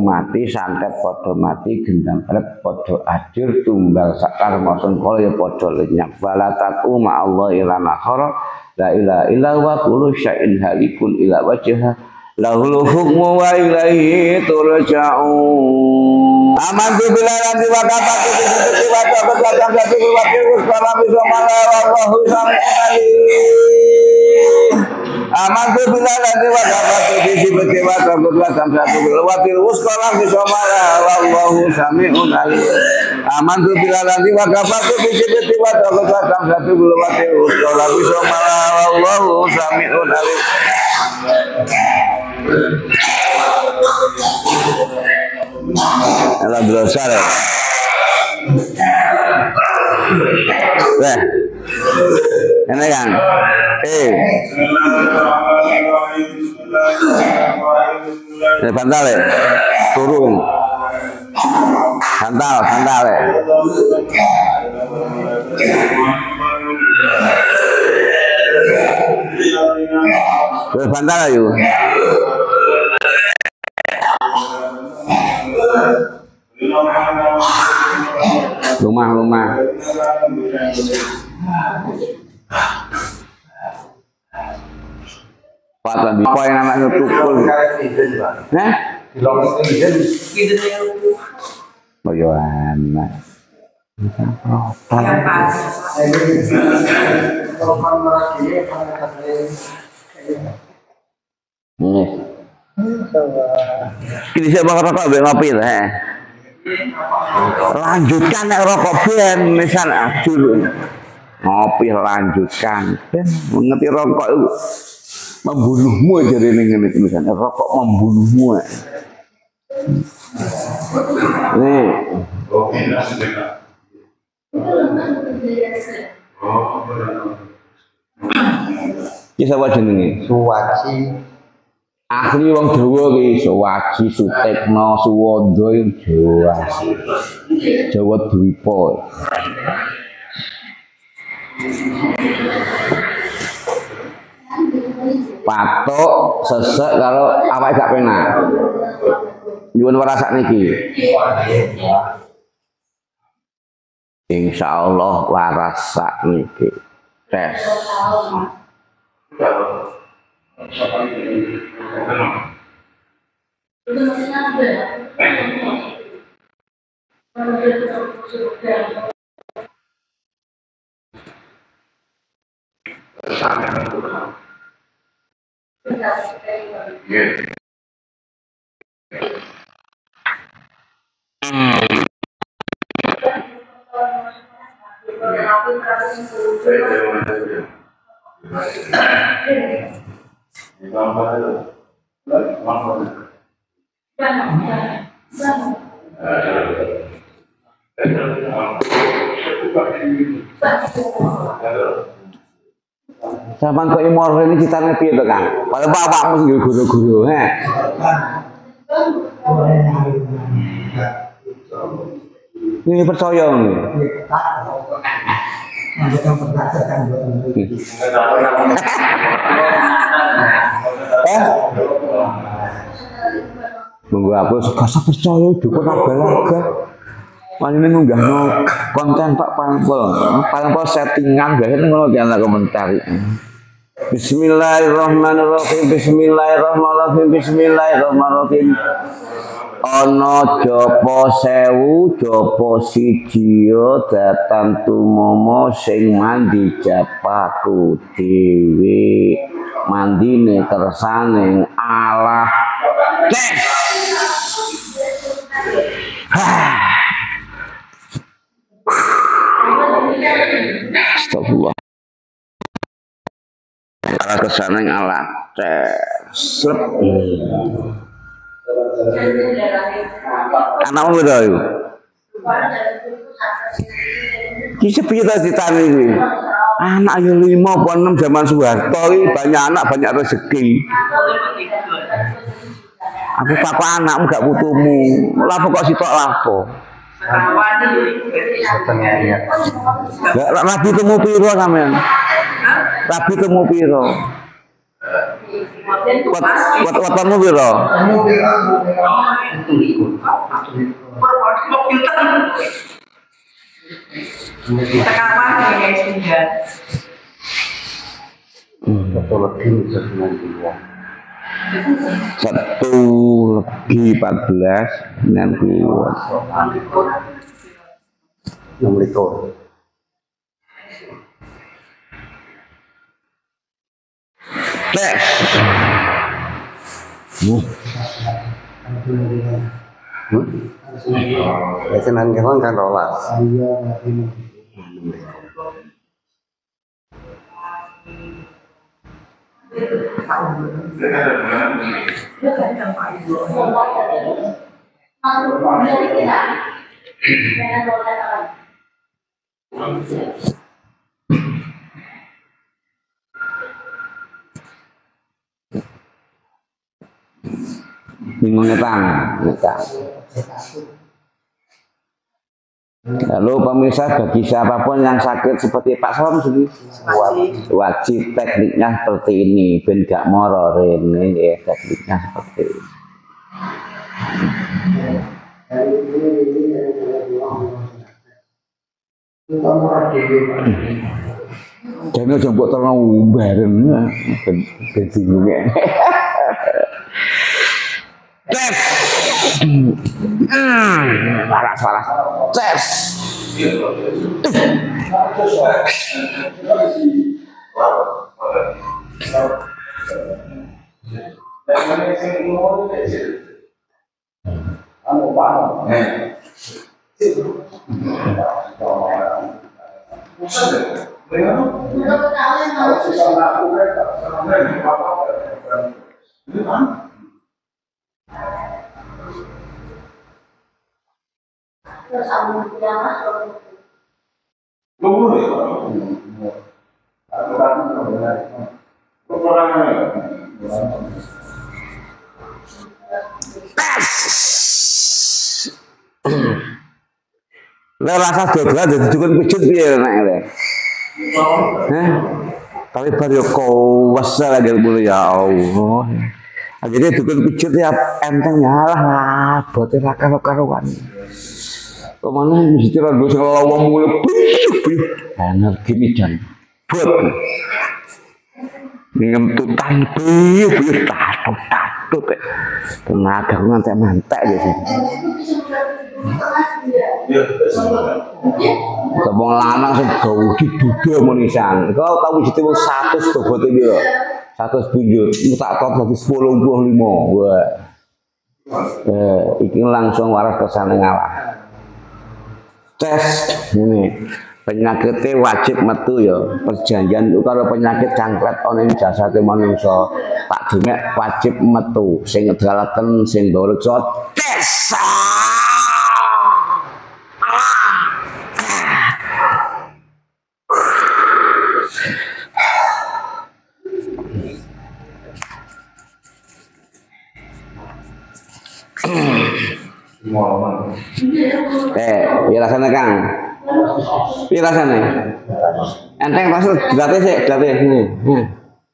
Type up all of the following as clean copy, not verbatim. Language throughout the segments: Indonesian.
Mati santet padha mati gendang pret padha ajur tumbal sakar masun kala ya padha lenyap balatat ma Allah ila akhara la ilaha illa wa kullu syai'in halikun ila wajha lahul hukmu wa ilaihi turja'un amantu billahi wa kafatu bihi wa ta'ala wa Allahu amantu billahi wa kafatu bihi wa ta'ala sekolah di somala wallahu sami'un alim amantu billahi wa kafatu bihi wa ta'ala sekolah di somala wallahu sami'un alim alhamdulillah sare enak kan bantal ya turun bantal ya bantal ayo rumah Pak di poin anaknya tukul. Nah, bagaimana? Ini siapa rokok ngopi lah. Lanjutkan rokok ben misal dulu. Ngopi lanjutkan. Ben mengerti rokok itu membunuhmu aja ini misalnya rokok membunuhmu. Nih. Iki sapa jenenge? Suwaji. Ahli wong Jawa ki Suwaji, Sutekno, Suwondo Jawa. Jawa Dwipa. Patok sesek kalau awake gak penak. Nyuwun warasak niki. Insyaallah warasak niki. Tes. Sampai kok imor ini ceritanya piye to, Kang? Padahal bapakmu sing guru-guru, he. Ini percaya nih. Monggo aku gak percaya dukun abalaga. Manine nunggahno konten Pak Pangpol settingan biasane ngono ki ana komentar. Bismillahirrahmanirrahim. Bismillahirrahmanirrahim. Ana japa sewu japa siji datan tumomo sing mandi japaku dhewe mandine kersane Allah tes Astagfirullah. Ala kesana ala slep. Anakmu beda itu. Iki piye ta ditani iki? Anak yo 5 apa 6 zaman Soeharto iki banyak anak banyak rezeki. Aku papa anakmu gak putumu. Lapo kok sitok lapo? Rabi temu piro sampean? Rabi temu piro? Watanmu piro? Satu lebih 14 60. Tes. Lesenan kemang kan rolas. Bingung ngetang. Lalu pemirsa bagi siapapun yang sakit seperti Pak Som wajib tekniknya seperti ini, ben gak moro ini ya tekniknya seperti ini. Jangan jemput terlalu bareng, ben bingung ya. Tes, waras, tes. Terus aku bilang Lah rasa dodolan dadi dukun pijit piye nek le. Tapi bar yo kowes lagi mulu ya Allah. Akhirnya dukun pijit ya enteng nyalah bote ra karo-karuan. Kemana mesti rada sing lawang mulu. Energi mijan. Bot. Ngentutan piye tatut. Tenaga ngantek mantek ya sih. Tepung lanang sing gawe diduga menisan. Kau tahu mesti 100 bobote piro? 100 bunjut. Tak tot lagi 85. Wah. Iki langsung waras kesane ngalah. Tes ini penyakitnya wajib metu ya perjanjian itu kalau penyakit cangkret ana ing jasate manungsa tak demek wajib metu sing ngedalaken sing bawa tes. Piye rasane Kang? Piye rasane? Enteng maksud dilatih sik, dilatih.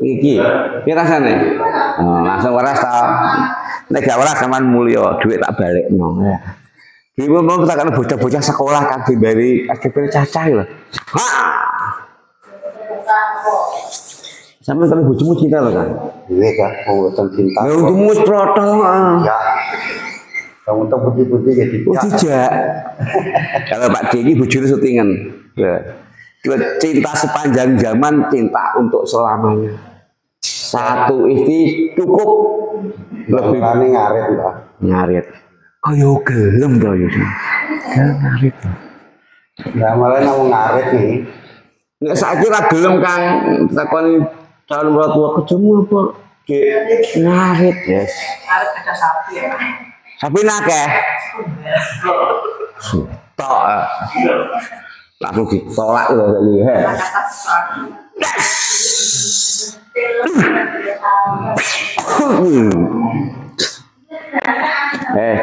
Iki. Piye rasane? Langsung waras ta. Nek gak waras sampean mulya, dhuwit tak balekno. Iki mau tak kan bocah-bocah sekolah kan diberi SPP cacah lho. Ha. Sampe kali bojomu cinta lho kan? Iya kan, mboten cinta. Lha untumu wis protol. Ya. Kamu tahu putih-putih jadi tidak. Kalau Pak D ini bujur syutingan. Cinta sepanjang zaman, cinta untuk selamanya. Satu istri cukup. lebih ngarit Mbak. Ngarit. Kaya gelem to ya. Ngarit. Nah, malah mau ngarit nih. Nek saiki ra gelem Kang takoni calon mertua kejemu apa? Dek ngarit, yes. Ngarit ada sapi ya. Sapi nakeh. Tok. Langsung ditolak lho he.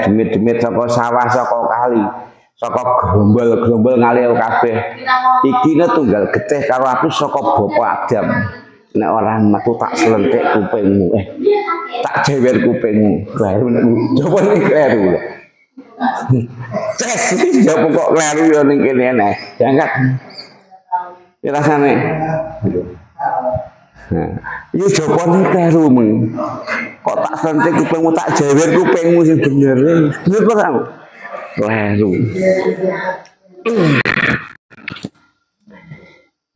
Demit-demit saka sawah saka kali. Saka gerombol-gerombol ngalih kabeh. Iki tunggal getih karo aku saka Bapak Adam. Nek ora metu tak selentik kupingmu. Tak jewer kupingmu. Kleru nek jopo ning kleru. Tes iki jopo kok kleru yo ning kene nek. Diangkat. Ya rasane. Nah, iki jopo ning kleru mung. Kok tak selentik kupingmu tak jewer kupingmu sing bener. Bener kok kamu. Kleru.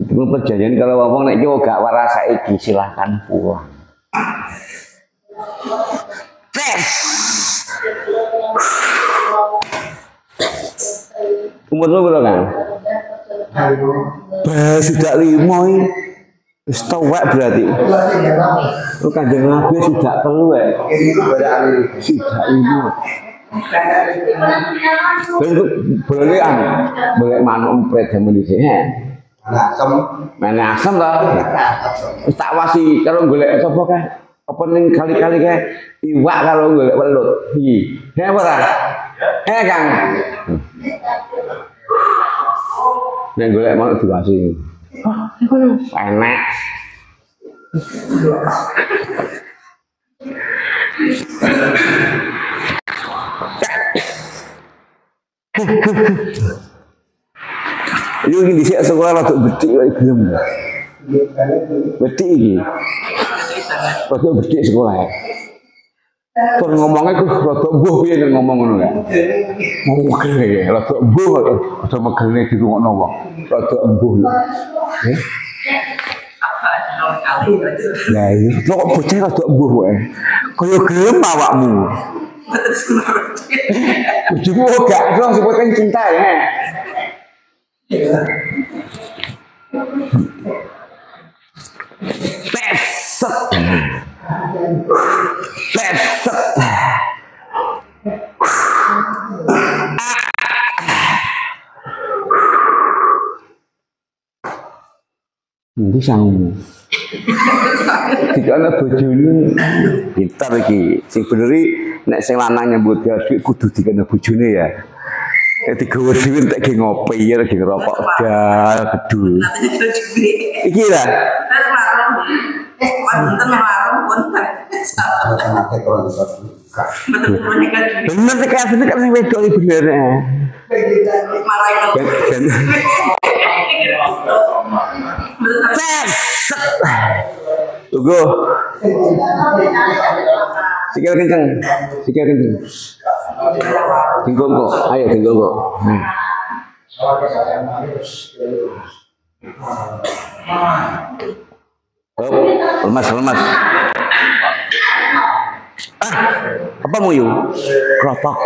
Itu perjanjian kalau ngomong nek yo gak waras saiki silahkan pulang. Tes. Umurmu berapa kan? Sudah 5 ini. Wis tuwek berarti. Lu Kanjeng Nabi sudah telu ya. Sudah 5. Bentuk boleh boleh manuk empret jaman dhisik. Asam. Mene asam to. Wis tak wasi karo golek sapa kae? Apa ning kali-kali kae iwak karo golek welut. Iki. Ya ora? Kang. Nek golek manuk diwasi. Enak. Yo iki dhisik sekolah rada bedhik kok gelem. Bedhik iki. Rada bedhik sekolah. Kon ngomongnya ku rada mbuh piye nek ngomong ngono ya. Ngomong megere, rada mbuh rada megere dirungokno wong. Rada mbuh. Lah iki kok bocah rada mbuh wae. Kaya gelem awakmu. Bojomu gak iso sebutan cinta ya. Besok. Nanti sanggup. Jika anak bojone pintar iki. Sing bener nek sing lanang nyambut gawe kudu dikene bojone ya. Nek digawe dhewe entek ge ngopi ya ge ngerokok gal gedul. Iki lah. Wonten warung wonten. Bener sih kayak sini kan sing wedok iki bener. Marai Tunggu. Sikil kenceng. Tinggal kok. Ayo tinggal kok. Lemas. Apa muyu? Keropak.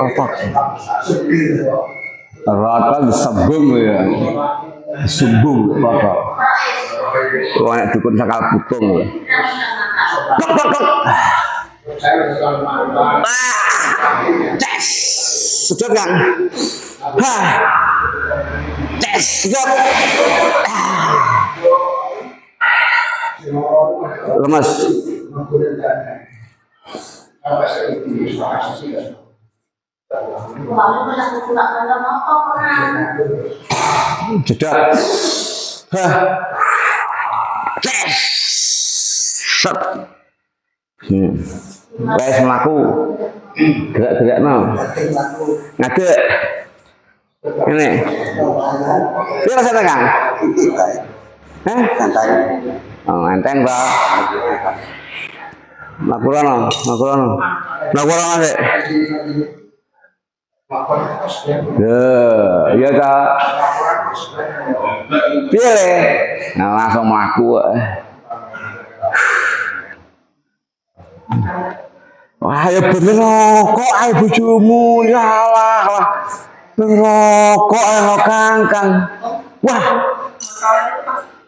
Rata disembung ya. Sumbung apa? Kayak dukun sakal putung. Tes. Sudah kan? Tes. Sudah. Lemas. Jedak. Tes. Set. Wes mlaku. Gerak-gerakno. Ngadeg. Ngene. Piye rasane, Kang? Santai. Oh, enteng, Pak. Makurono sik. Iya ta. Piye le? Nah, langsung mlaku. Wah, ya bener kok ae bojomu ya Allah. Ngerokok ae Kang. Wah.